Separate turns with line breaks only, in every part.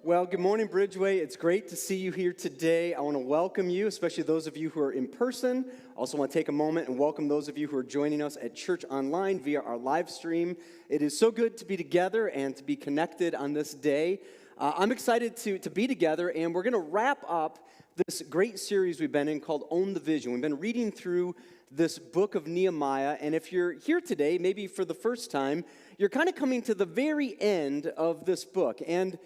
Well, good morning, Bridgeway. It's great to see you here today. I want to welcome you, especially those of you who are in person. I also want to take a moment and welcome those of you who are joining us at church online via our live stream. It is so good to be together and to be connected on this day. I'm excited to be together, and we're going to wrap up this great series we've been in called Own the Vision. We've been reading through this book of Nehemiah, and if you're here today, maybe for the first time, you're kind of coming to the very end of this book, and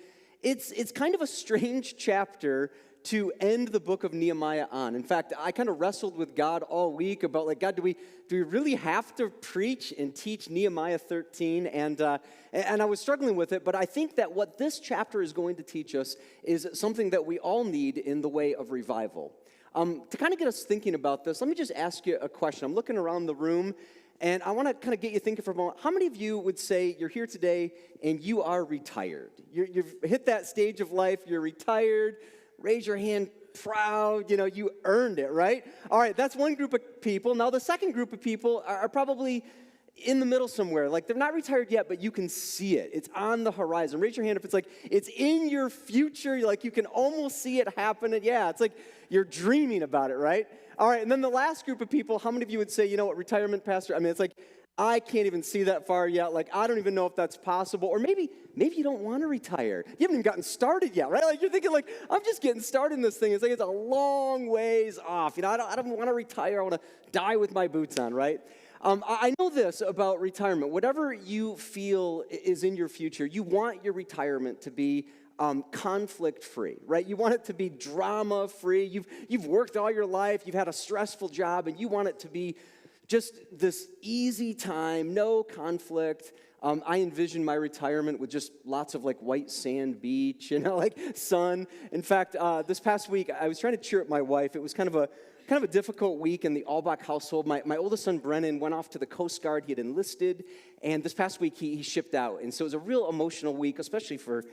it's kind of a strange chapter to end the book of Nehemiah on. In fact, I kind of wrestled with God all week about, like, God, do we really have to preach and teach Nehemiah 13? And I was struggling with it, but I think that what this chapter is going to teach us is something that we all need in the way of revival. To kind of get us thinking about this, let me just ask you a question. I'm looking around the room, and I want to kind of get you thinking for a moment. How many of you would say you're here today and you are retired? You've hit that stage of life, you're retired. Raise your hand, proud, you earned it, right? All right, that's one group of people. Now, the second group of people are probably in the middle somewhere. Like, they're not retired yet, but you can see it. It's on the horizon. Raise your hand if it's like, it's in your future. Like, you can almost see it happening. Yeah, it's like you're dreaming about it, right? All right, and then the last group of people, how many of you would say, you know what, retirement, Pastor? I mean, it's like, I can't even see that far yet. Like, I don't even know if that's possible. Or maybe you don't want to retire. You haven't even gotten started yet, right? Like, you're thinking, like, I'm just getting started in this thing. It's like, it's a long ways off. I don't want to retire. I want to die with my boots on, right? I know this about retirement. Whatever you feel is in your future, you want your retirement to be conflict-free, right? You want it to be drama-free. You've worked all your life. You've had a stressful job, and you want it to be just this easy time, no conflict. I envision my retirement with just lots of like white sand beach, like sun. In fact, this past week, I was trying to cheer up my wife. It was kind of a difficult week in the Aulbach household. My oldest son, Brennan, went off to the Coast Guard. He had enlisted, and this past week, he shipped out. And so it was a real emotional week, especially for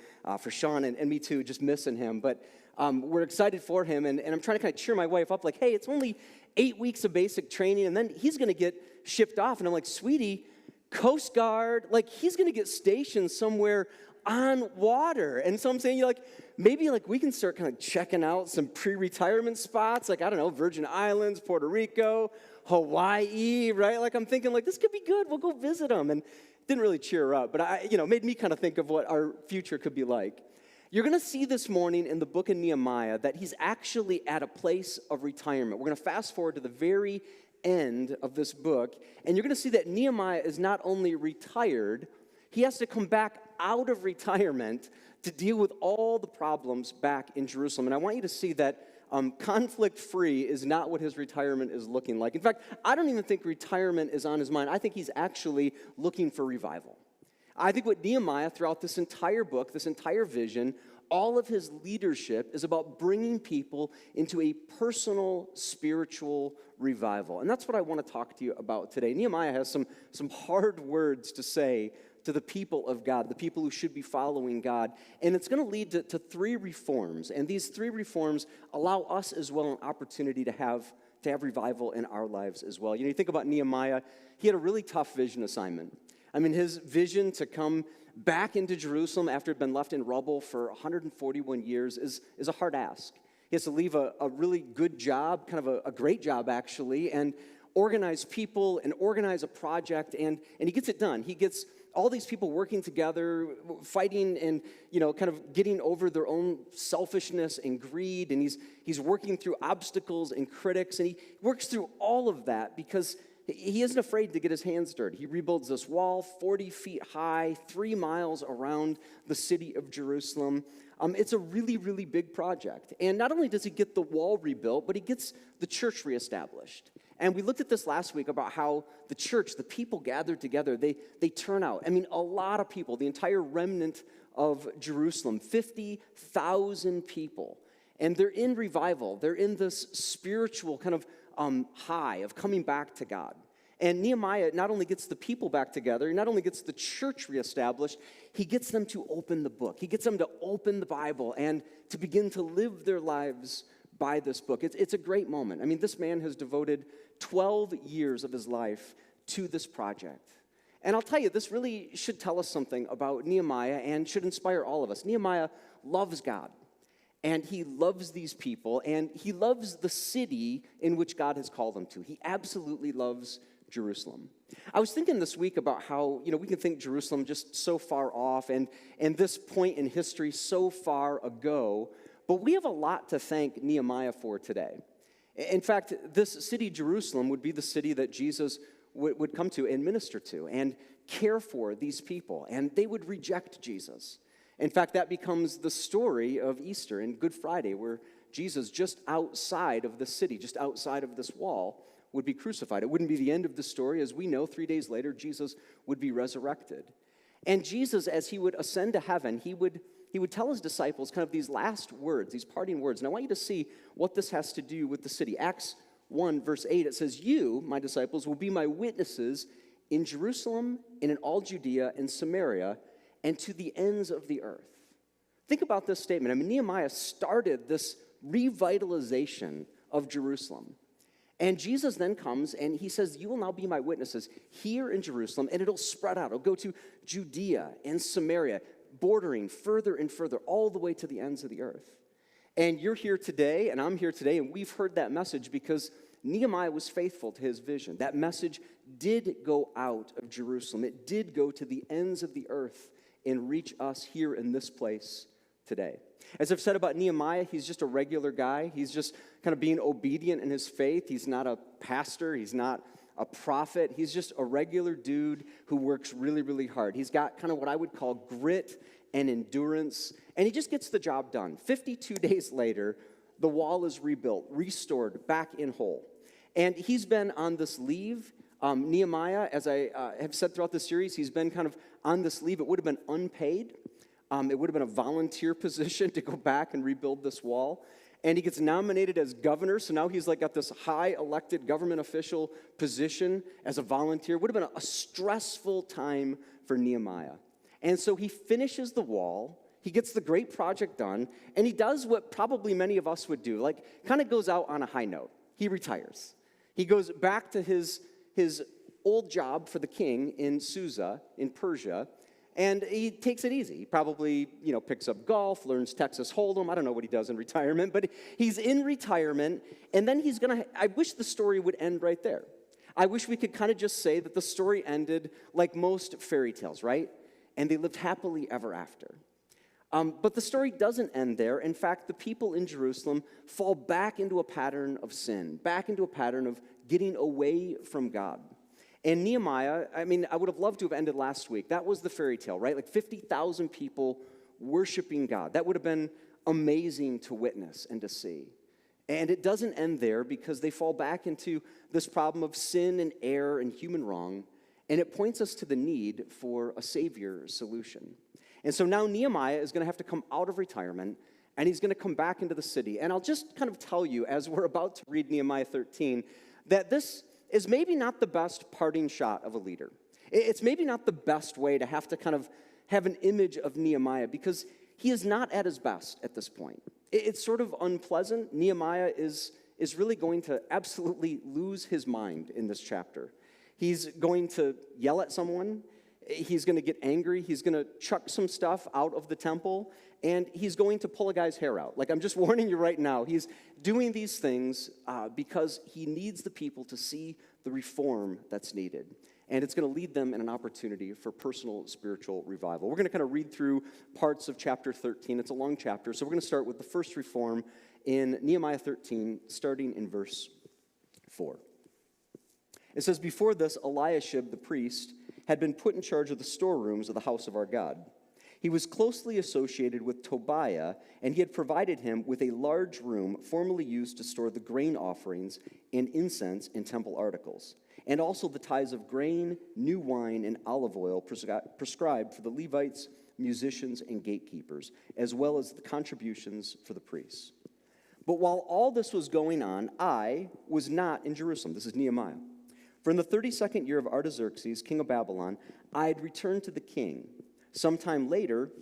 Sean and me too, just missing him. But we're excited for him, and I'm trying to kind of cheer my wife up, like, hey, it's only 8 weeks of basic training, and then he's going to get shipped off. And I'm like, sweetie, Coast Guard, like, he's going to get stationed somewhere on water. And so I'm saying, maybe we can start kind of checking out some pre-retirement spots, like, I don't know, Virgin Islands, Puerto Rico, Hawaii, right? Like, I'm thinking, like, this could be good. We'll go visit them. And it didn't really cheer her up, but made me kind of think of what our future could be like. You're going to see this morning in the book of Nehemiah that he's actually at a place of retirement. We're going to fast forward to the very end of this book, and you're going to see that Nehemiah is not only retired, he has to come back out of retirement to deal with all the problems back in Jerusalem. And I want you to see that conflict-free is not what his retirement is looking like. In fact, I don't even think retirement is on his mind. I think he's actually looking for revival. I think what Nehemiah, throughout this entire book, this entire vision, all of his leadership is about bringing people into a personal, spiritual revival. And that's what I want to talk to you about today. Nehemiah has some hard words to say to the people of God, the people who should be following God. And it's going to lead to three reforms. And these three reforms allow us as well an opportunity to have revival in our lives as well. You think about Nehemiah, he had a really tough vision assignment. I mean, his vision to come back into Jerusalem after it had been left in rubble for 141 years is a hard ask. He has to leave a really good job, kind of a great job actually, and organize people and organize a project, and he gets it done. He gets all these people working together, fighting and, kind of getting over their own selfishness and greed, and he's working through obstacles and critics, and he works through all of that because he isn't afraid to get his hands dirty. He rebuilds this wall 40 feet high, 3 miles around the city of Jerusalem. It's a really, really big project. And not only does he get the wall rebuilt, but he gets the church reestablished. And we looked at this last week about how the church, the people gathered together, they turn out. I mean, a lot of people, the entire remnant of Jerusalem, 50,000 people. And they're in revival. They're in this spiritual kind of high of coming back to God. And Nehemiah not only gets the people back together, he not only gets the church reestablished, he gets them to open the book. He gets them to open the Bible and to begin to live their lives by this book. It's a great moment. I mean, this man has devoted 12 years of his life to this project. And I'll tell you, this really should tell us something about Nehemiah and should inspire all of us. Nehemiah loves God, and he loves these people, and he loves the city in which God has called him to. He absolutely loves Jerusalem. I was thinking this week about how, we can think Jerusalem just so far off and this point in history so far ago, but we have a lot to thank Nehemiah for today. In fact, this city, Jerusalem, would be the city that Jesus would come to and minister to and care for these people, and they would reject Jesus. In fact, that becomes the story of Easter and Good Friday, where Jesus, just outside of the city, just outside of this wall, would be crucified. It wouldn't be the end of the story. As we know, 3 days later, Jesus would be resurrected. And Jesus, as he would ascend to heaven, he would tell his disciples kind of these last words, these parting words. And I want you to see what this has to do with the city. Acts 1, verse 8, it says, "You, my disciples, will be my witnesses in Jerusalem and in all Judea and Samaria and to the ends of the earth." Think about this statement. I mean, Nehemiah started this revitalization of Jerusalem. And Jesus then comes and he says, "You will now be my witnesses here in Jerusalem," and it'll spread out. It'll go to Judea and Samaria, bordering further and further, all the way to the ends of the earth. And you're here today, and I'm here today, and we've heard that message because Nehemiah was faithful to his vision. That message did go out of Jerusalem. It did go to the ends of the earth and reach us here in this place today. As I've said about Nehemiah, he's just a regular guy. He's just kind of being obedient in his faith. He's not a pastor. He's not a prophet. He's just a regular dude who works really, really hard. He's got kind of what I would call grit and endurance, and he just gets the job done. 52 days later, the wall is rebuilt, restored, back in whole. And he's been on this leave. Nehemiah, as I have said throughout the series, he's been kind of on this leave. It would have been unpaid. It would have been a volunteer position to go back and rebuild this wall. And he gets nominated as governor, so now he's like got this high elected government official position as a volunteer. It would have been a stressful time for Nehemiah. And so he finishes the wall, he gets the great project done, and he does what probably many of us would do, like kind of goes out on a high note. He retires. He goes back to his old job for the king in Susa, in Persia, and he takes it easy. He probably, picks up golf, learns Texas Hold'em. I don't know what he does in retirement, but he's in retirement, and then I wish the story would end right there. I wish we could kind of just say that the story ended like most fairy tales, right? And they lived happily ever after. But the story doesn't end there. In fact, the people in Jerusalem fall back into a pattern of sin, back into a pattern of getting away from God. And Nehemiah, I would have loved to have ended last week. That was the fairy tale, right? Like 50,000 people worshiping God. That would have been amazing to witness and to see. And it doesn't end there because they fall back into this problem of sin and error and human wrong. And it points us to the need for a Savior solution. And so now Nehemiah is going to have to come out of retirement, and he's going to come back into the city. And I'll just kind of tell you, as we're about to read Nehemiah 13, that this is maybe not the best parting shot of a leader. It's maybe not the best way to have kind of have an image of Nehemiah, because he is not at his best at this point. It's sort of unpleasant. Nehemiah is really going to absolutely lose his mind in this chapter. He's going to yell at someone. He's going to get angry. He's going to chuck some stuff out of the temple, and he's going to pull a guy's hair out. Like, I'm just warning you right now. He's doing these things because he needs the people to see the reform that's needed. And it's going to lead them in an opportunity for personal spiritual revival. We're going to kind of read through parts of chapter 13. It's a long chapter, so we're going to start with the first reform in Nehemiah 13, starting in verse 4. It says, "Before this, Eliashib the priest had been put in charge of the storerooms of the house of our God. He was closely associated with Tobiah, and he had provided him with a large room formerly used to store the grain offerings and incense and temple articles, and also the tithes of grain, new wine, and olive oil prescribed for the Levites, musicians, and gatekeepers, as well as the contributions for the priests. But while all this was going on, I was not in Jerusalem." This is Nehemiah. "For in the 32nd year of Artaxerxes, king of Babylon, I had returned to the king. Sometime later,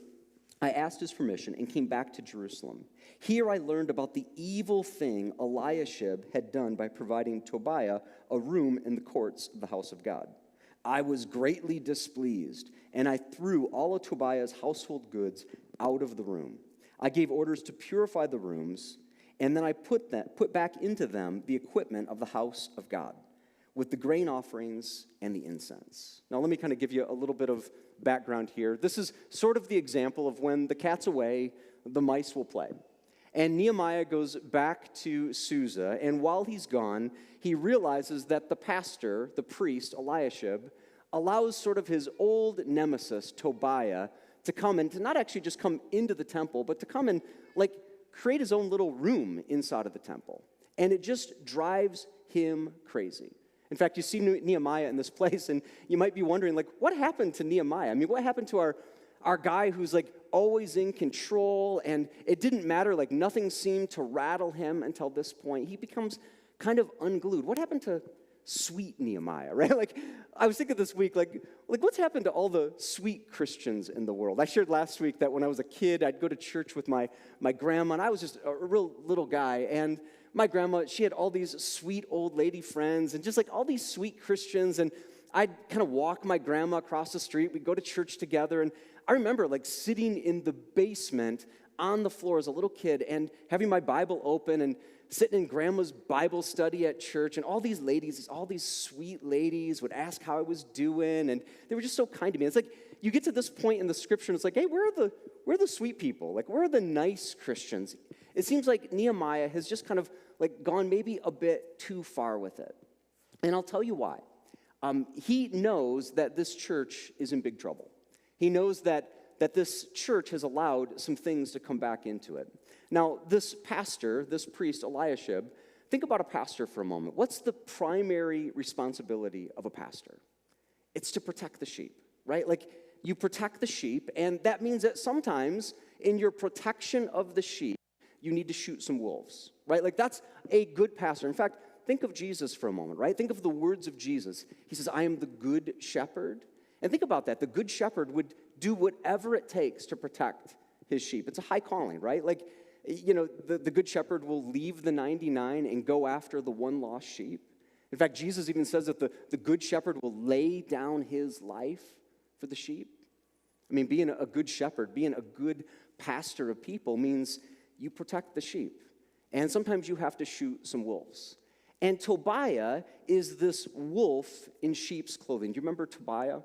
I asked his permission and came back to Jerusalem. Here I learned about the evil thing Eliashib had done by providing Tobiah a room in the courts of the house of God. I was greatly displeased, and I threw all of Tobiah's household goods out of the room. I gave orders to purify the rooms, and then I put back into them the equipment of the house of God, with the grain offerings and the incense. Now, let me kind of give you a little bit of background here. This is sort of the example of when the cat's away, the mice will play. And Nehemiah goes back to Susa, and while he's gone, he realizes that the pastor, the priest, Eliashib, allows sort of his old nemesis, Tobiah, to come and to not actually just come into the temple, but to come and create his own little room inside of the temple. And it just drives him crazy. In fact, you see Nehemiah in this place, and you might be wondering, what happened to Nehemiah? I mean, what happened to our guy who's always in control, and it didn't matter, nothing seemed to rattle him until this point. He becomes kind of unglued. What happened to sweet Nehemiah, right? I was thinking this week, what's happened to all the sweet Christians in the world? I shared last week that when I was a kid, I'd go to church with my grandma, and I was just a real little guy, and my grandma, she had all these sweet old lady friends, and just all these sweet Christians, and I'd kind of walk my grandma across the street. We'd go to church together, and I remember sitting in the basement on the floor as a little kid and having my Bible open and sitting in grandma's Bible study at church, and all these ladies, all these sweet ladies would ask how I was doing, and they were just so kind to me. It's you get to this point in the scripture, and it's hey, where are the sweet people? Where are the nice Christians? It seems like Nehemiah has just kind of gone maybe a bit too far with it. And I'll tell you why. He knows that this church is in big trouble. He knows that this church has allowed some things to come back into it. Now, this pastor, this priest, Eliashib, think about a pastor for a moment. What's the primary responsibility of a pastor? It's to protect the sheep, right? You protect the sheep, and that means that sometimes in your protection of the sheep, you need to shoot some wolves, right? That's a good pastor. In fact, think of Jesus for a moment, right? Think of the words of Jesus. He says, I am the good shepherd. And think about that. The good shepherd would do whatever it takes to protect his sheep. It's a high calling, right? The good shepherd will leave the 99 and go after the one lost sheep. In fact, Jesus even says that the good shepherd will lay down his life for the sheep. I mean, being a good shepherd, being a good pastor of people means you protect the sheep. And sometimes you have to shoot some wolves. And Tobiah is this wolf in sheep's clothing. Do you remember Tobiah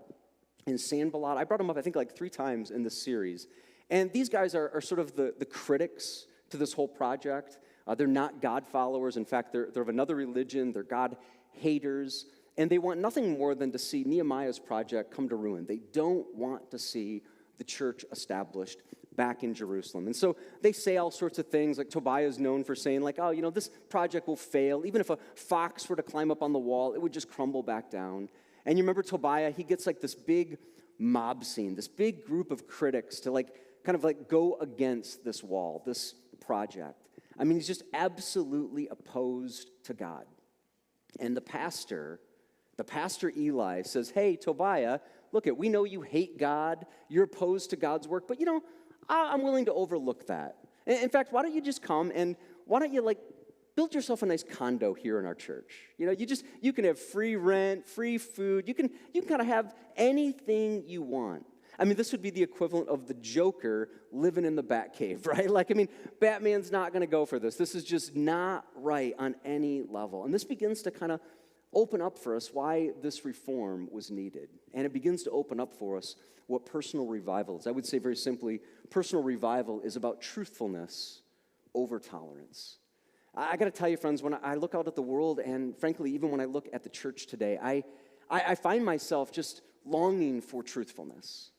and Sanballat? I brought him up, I think, 3 times in this series. And these guys are sort of the critics to this whole project. They're not God followers. In fact, they're of another religion. They're God haters. And they want nothing more than to see Nehemiah's project come to ruin. They don't want to see the church established back in Jerusalem. And so they say all sorts of things, Tobiah is known for saying, this project will fail. Even if a fox were to climb up on the wall, it would just crumble back down. And you remember Tobiah, he gets this big mob scene, this big group of critics to go against this wall, this project. I mean, he's just absolutely opposed to God. And the pastor Eli says, hey, Tobiah, look, we know you hate God, you're opposed to God's work, but I'm willing to overlook that. In fact, why don't you just come and why don't you build yourself a nice condo here in our church? You can have free rent, free food. You can kind of have anything you want. I mean, this would be the equivalent of the Joker living in the Batcave, right? Batman's not going to go for this. This is just not right on any level. And this begins to kind of open up for us why this reform was needed. And it begins to open up for us what personal revival is. I would say very simply, personal revival is about truthfulness over tolerance. I got to tell you, friends, when I look out at the world, and frankly, even when I look at the church today, I find myself just longing for truthfulness.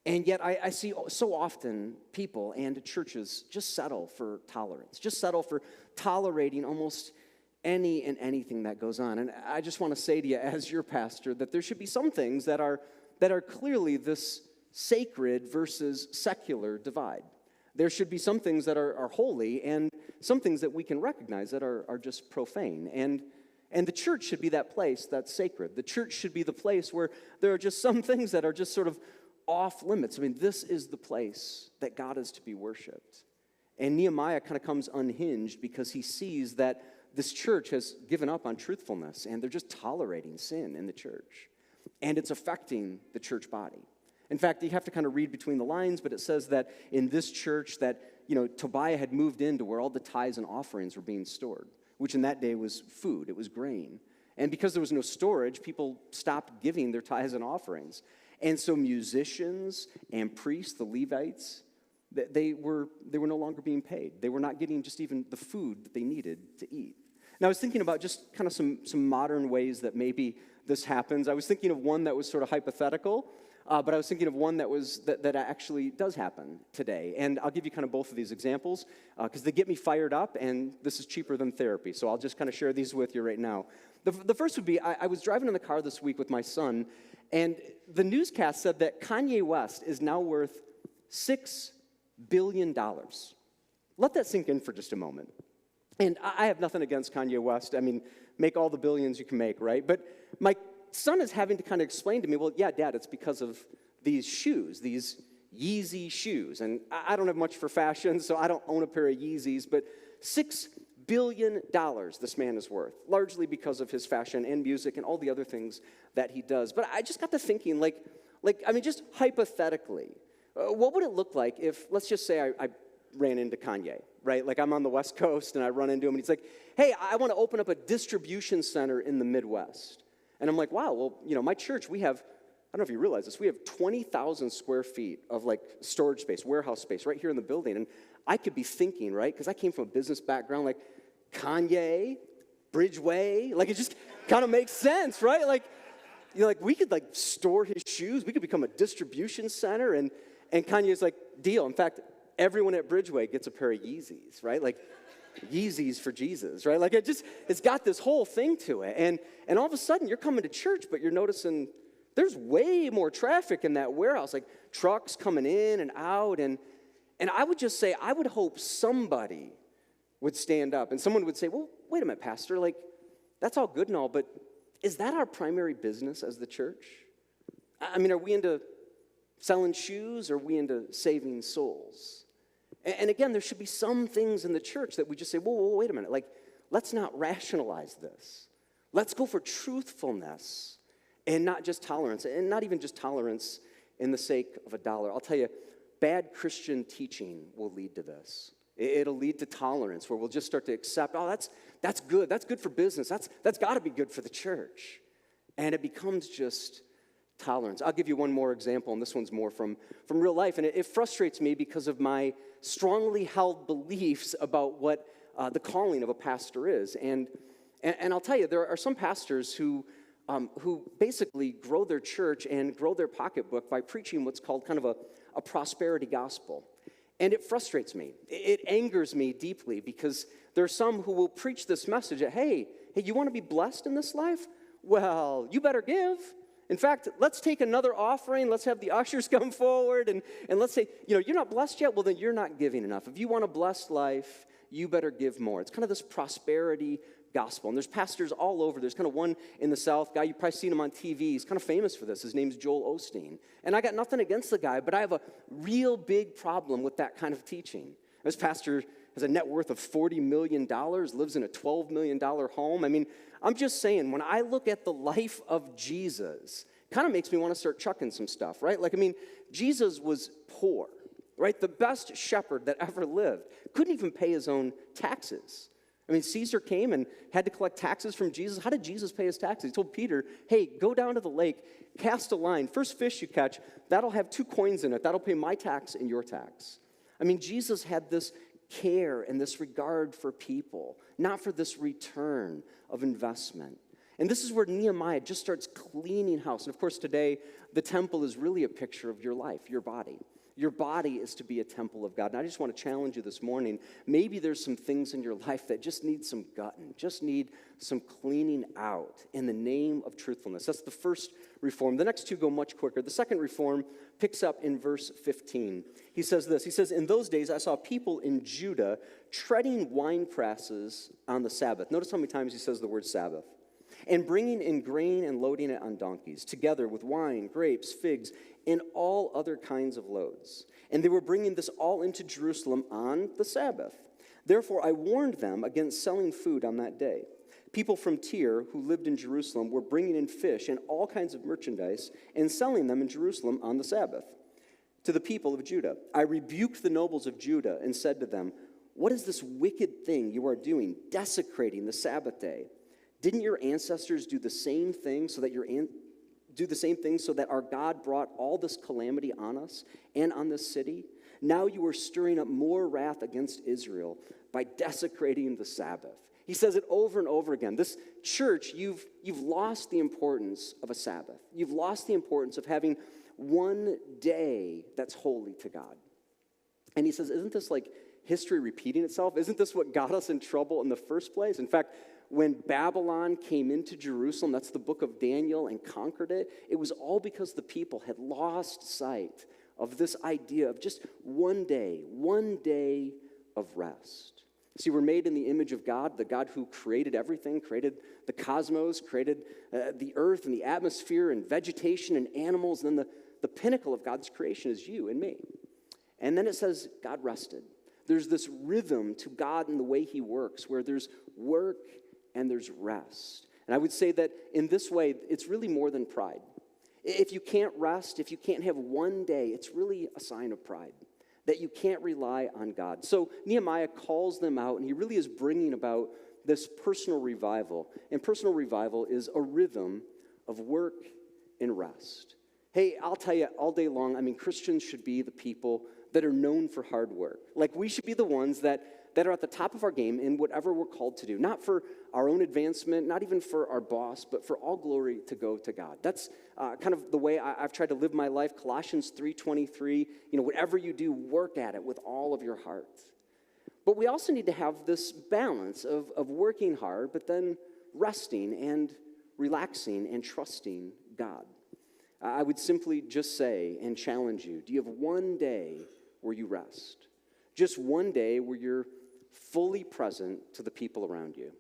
And yet I see so often people and churches just settle for tolerance, just settle for tolerating almost any and anything that goes on. And I just want to say to you as your pastor that there should be some things that are clearly this sacred versus secular divide. There should be some things that are holy and some things that we can recognize that are just profane. And the church should be that place that's sacred. The church should be the place where there are just some things that are just sort of off limits. I mean, this is the place that God is to be worshiped. And Nehemiah kind of comes unhinged because he sees that this church has given up on truthfulness and they're just tolerating sin in the church. and it's affecting the church body. In fact, you have to kind of read between the lines, but it says that in this church that, Tobiah had moved into where all the tithes and offerings were being stored, which in that day was food, it was grain. And because there was no storage, people stopped giving their tithes and offerings. And so musicians and priests, the Levites, they were no longer being paid. They were not getting just even the food that they needed to eat. Now, I was thinking about just kind of some modern ways that maybe this happens. I was thinking of one that was sort of hypothetical, but I was thinking of one that actually does happen today. And I'll give you kind of both of these examples because they get me fired up, and this is cheaper than therapy. So I'll just kind of share these with you right now. The first would be, I was driving in the car this week with my son, and the newscast said that Kanye West is now worth $6 billion. Let that sink in for just a moment. And I have nothing against Kanye West. I mean, make all the billions you can make, right? But my son is having to kind of explain to me, well, yeah, Dad, it's because of these shoes, these Yeezy shoes. And I don't have much for fashion, so I don't own a pair of Yeezys, but $6 billion this man is worth, largely because of his fashion and music and all the other things that he does. But I just got to thinking, just hypothetically, what would it look like if, let's just say I ran into Kanye, right? Like I'm on the West Coast and I run into him and he's like, hey, I want to open up a distribution center in the Midwest. And I'm like, wow, well, my church, we have, I don't know if you realize this, we have 20,000 square feet of like storage space, warehouse space right here in the building. And I could be thinking, right, because I came from a business background, like Kanye, Bridgeway, like it just kind of makes sense, right? Like we could like store his shoes. We could become a distribution center. And Kanye's like, deal. In fact, everyone at Bridgeway gets a pair of Yeezys, right? Like Yeezys for Jesus, right? Like it's got this whole thing to it. And all of a sudden you're coming to church, but you're noticing there's way more traffic in that warehouse, like trucks coming in and out. And I would just say, I would hope somebody would stand up and someone would say, well, wait a minute, Pastor, like that's all good and all, but is that our primary business as the church? I mean, are we into selling shoes or are we into saving souls? And again, there should be some things in the church that we just say, whoa, wait a minute, like let's not rationalize this. Let's go for truthfulness and not just tolerance, and not even just tolerance in the sake of a dollar. I'll tell you, bad Christian teaching will lead to this. It'll lead to tolerance where we'll just start to accept, oh, that's good. That's good for business. That's got to be good for the church. And it becomes just tolerance. I'll give you one more example, and this one's more from real life. And it frustrates me because of my strongly held beliefs about what the calling of a pastor is. And I'll tell you, there are some pastors who basically grow their church and grow their pocketbook by preaching what's called kind of a prosperity gospel. And it frustrates me. It angers me deeply because there are some who will preach this message that, hey, you want to be blessed in this life? Well, you better give. In fact, let's take another offering. Let's have the ushers come forward and let's say, you're not blessed yet? Well, then you're not giving enough. If you want a blessed life, you better give more. It's kind of this prosperity gospel. And there's pastors all over. There's kind of one in the South, guy, you've probably seen him on TV. He's kind of famous for this. His name's Joel Osteen. And I got nothing against the guy, but I have a real big problem with that kind of teaching. This pastor has a net worth of $40 million, lives in a $12 million home. I mean, I'm just saying, when I look at the life of Jesus, it kind of makes me want to start chucking some stuff, right? Jesus was poor, right? The best shepherd that ever lived. Couldn't even pay his own taxes. I mean, Caesar came and had to collect taxes from Jesus. How did Jesus pay his taxes? He told Peter, hey, go down to the lake, cast a line. First fish you catch, that'll have 2 coins in it. That'll pay my tax and your tax. I mean, Jesus had this care and this regard for people, not for this return of investment. And this is where Nehemiah just starts cleaning house. And of course, today, the temple is really a picture of your life, your body. Your body is to be a temple of God. And I just want to challenge you this morning. Maybe there's some things in your life that just need some gutting, just need some cleaning out in the name of truthfulness. That's the first reform. The next two go much quicker. The second reform picks up in verse 15. He says this. He says, in those days I saw people in Judah treading wine presses on the Sabbath. Notice how many times he says the word Sabbath. And bringing in grain and loading it on donkeys, together with wine, grapes, figs, and all other kinds of loads. And they were bringing this all into Jerusalem on the Sabbath. Therefore I warned them against selling food on that day. People from Tyre who lived in Jerusalem were bringing in fish and all kinds of merchandise and selling them in Jerusalem on the Sabbath. To the people of Judah, I rebuked the nobles of Judah and said to them, "What is this wicked thing you are doing, desecrating the Sabbath day? Didn't your ancestors do the same thing so that our God brought all this calamity on us and on this city? Now you are stirring up more wrath against Israel by desecrating the Sabbath." He says it over and over again. This church, you've lost the importance of a Sabbath. You've lost the importance of having one day that's holy to God. And he says, isn't this like history repeating itself? Isn't this what got us in trouble in the first place? In fact, when Babylon came into Jerusalem, that's the book of Daniel, and conquered it, it was all because the people had lost sight of this idea of just one day of rest. See, we're made in the image of God, the God who created everything, created the cosmos, created the earth and the atmosphere and vegetation and animals. And then the pinnacle of God's creation is you and me. And then it says God rested. There's this rhythm to God and the way he works, where there's work and there's rest. And I would say that in this way, it's really more than pride. If you can't rest, if you can't have one day, it's really a sign of pride, that you can't rely on God. So Nehemiah calls them out, and he really is bringing about this personal revival. And personal revival is a rhythm of work and rest. Hey, I'll tell you all day long, Christians should be the people that are known for hard work. Like, we should be the ones that are at the top of our game in whatever we're called to do. Not for our own advancement, not even for our boss, but for all glory to go to God. That's kind of the way I've tried to live my life. Colossians 3:23, whatever you do, work at it with all of your heart. But we also need to have this balance of working hard, but then resting and relaxing and trusting God. I would simply just say and challenge you, do you have one day where you rest? Just one day where you're fully present to the people around you.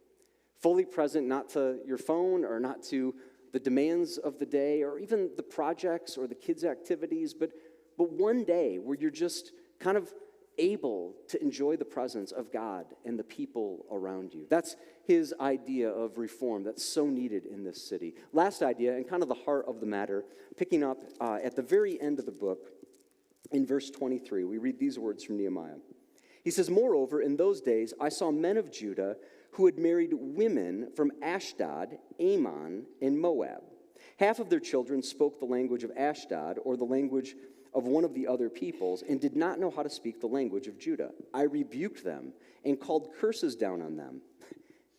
Fully present not to your phone or not to the demands of the day or even the projects or the kids' activities, but one day where you're just kind of able to enjoy the presence of God and the people around you. That's his idea of reform that's so needed in this city. Last idea, and kind of the heart of the matter, picking up at the very end of the book, in verse 23, we read these words from Nehemiah. He says, "Moreover, in those days I saw men of Judah who had married women from Ashdod, Ammon, and Moab. Half of their children spoke the language of Ashdod or the language of one of the other peoples and did not know how to speak the language of Judah. I rebuked them and called curses down on them."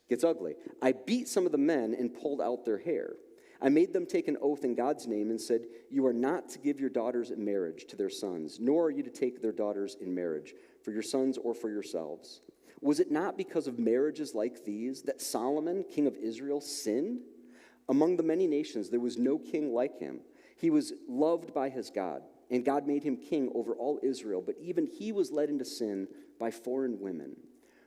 Gets ugly. "I beat some of the men and pulled out their hair. I made them take an oath in God's name and said, 'You are not to give your daughters in marriage to their sons, nor are you to take their daughters in marriage for your sons or for yourselves.' Was it not because of marriages like these that Solomon, king of Israel, sinned? Among the many nations there was no king like him. He was loved by his God, and God made him king over all Israel, but even he was led into sin by foreign women.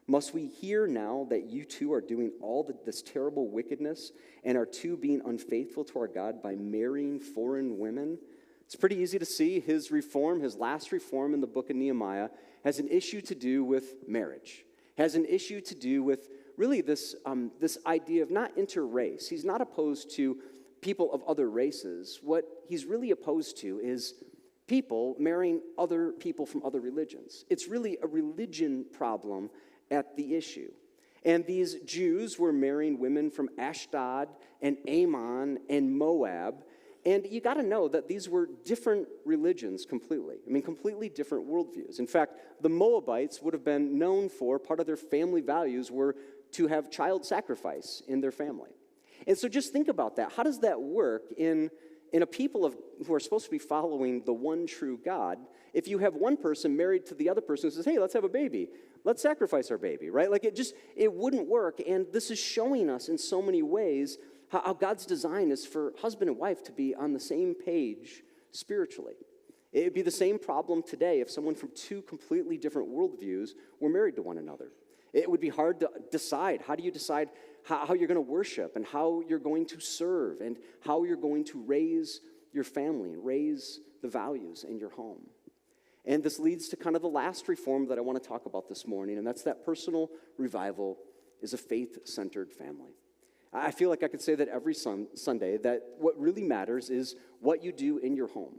Must we hear now that you two are doing all this terrible wickedness and are two being unfaithful to our God by marrying foreign women?" It's pretty easy to see his reform, his last reform in the book of Nehemiah, has an issue to do with marriage, has an issue to do with really this idea of not interrace. He's not opposed to people of other races. What he's really opposed to is people marrying other people from other religions. It's really a religion problem at the issue. And these Jews were marrying women from Ashdod and Ammon and Moab. And you got to know that these were different religions completely. Completely different worldviews. In fact, the Moabites would have been known for, part of their family values were to have child sacrifice in their family. And so just think about that. How does that work in a people who are supposed to be following the one true God? If you have one person married to the other person who says, "Hey, let's have a baby. Let's sacrifice our baby," right? Like it wouldn't work. And this is showing us in so many ways how God's design is for husband and wife to be on the same page spiritually. It would be the same problem today if someone from two completely different worldviews were married to one another. It would be hard to decide. How do you decide how you're going to worship and how you're going to serve and how you're going to raise your family and raise the values in your home? And this leads to kind of the last reform that I want to talk about this morning, and that's that personal revival is a faith-centered family. I feel like I could say that every Sunday, that what really matters is what you do in your home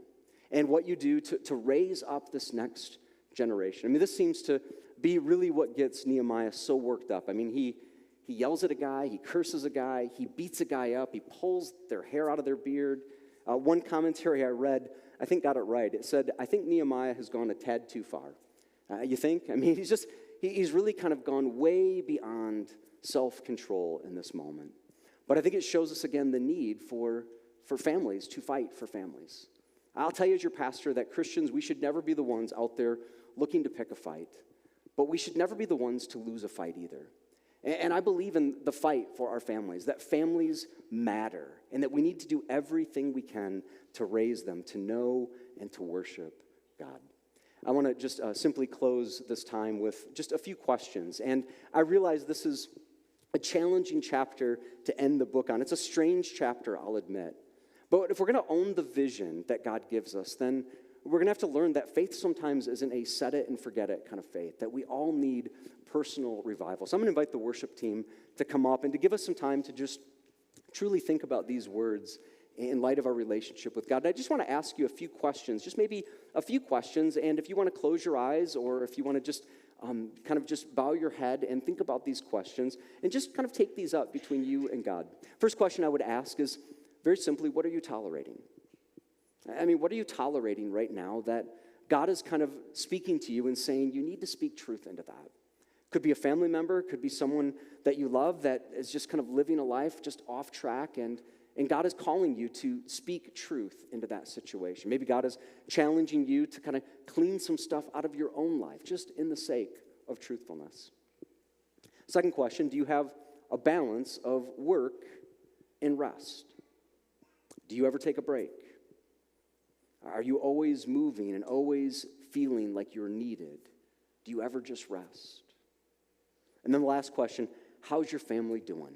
and what you do to raise up this next generation. I mean, this seems to be really what gets Nehemiah so worked up. I mean, he yells at a guy, he curses a guy, he beats a guy up, he pulls their hair out of their beard. One commentary I read, I think got it right. It said, I think Nehemiah has gone a tad too far. You think? I mean, he's really kind of gone way beyond self-control in this moment. But I think it shows us again the need for families to fight for families. I'll tell you as your pastor that Christians, we should never be the ones out there looking to pick a fight, but we should never be the ones to lose a fight either. And I believe in the fight for our families, that families matter, and that we need to do everything we can to raise them, to know and to worship God. I want to just simply close this time with just a few questions. And I realize this is a challenging chapter to end the book on. It's a strange chapter, I'll admit. But if we're going to own the vision that God gives us, then we're going to have to learn that faith sometimes isn't a set it and forget it kind of faith, that we all need personal revival. So I'm going to invite the worship team to come up and to give us some time to just truly think about these words in light of our relationship with God. And I just want to ask you a few questions, just maybe a few questions, and if you want to close your eyes or if you want to just kind of just bow your head and think about these questions and just kind of take these up between you and God. First question I would ask is very simply, what are you tolerating? I mean, what are you tolerating right now that God is kind of speaking to you and saying you need to speak truth into that? Could be a family member, could be someone that you love that is just kind of living a life just off track, and God is calling you to speak truth into that situation. Maybe God is challenging you to kind of clean some stuff out of your own life, just in the sake of truthfulness. Second question, do you have a balance of work and rest? Do you ever take a break? Are you always moving and always feeling like you're needed? Do you ever just rest? And then the last question, how's your family doing?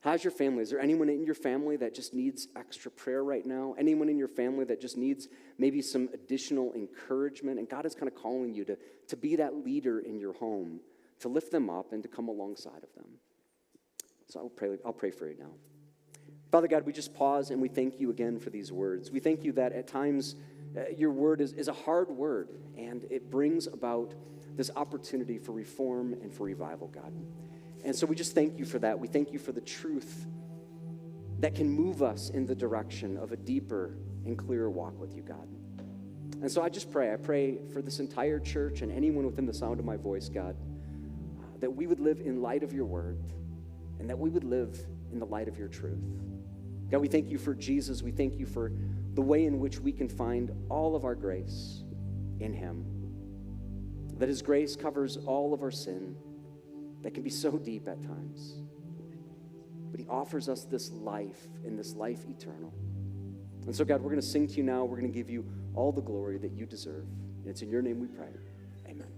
How's your family? Is there anyone in your family that just needs extra prayer right now? Anyone in your family that just needs maybe some additional encouragement? And God is kind of calling you to be that leader in your home, to lift them up and to come alongside of them. So I'll pray for you now. Father God, we just pause and we thank you again for these words. We thank you that at times your word is a hard word, and it brings about this opportunity for reform and for revival, God. And so we just thank you for that. We thank you for the truth that can move us in the direction of a deeper and clearer walk with you, God. And so I pray for this entire church and anyone within the sound of my voice, God, that we would live in light of your word and that we would live in the light of your truth. God, we thank you for Jesus. We thank you for the way in which we can find all of our grace in him. That his grace covers all of our sin that can be so deep at times. But he offers us this life and this life eternal. And so, God, we're going to sing to you now. We're going to give you all the glory that you deserve. And it's in your name we pray. Amen.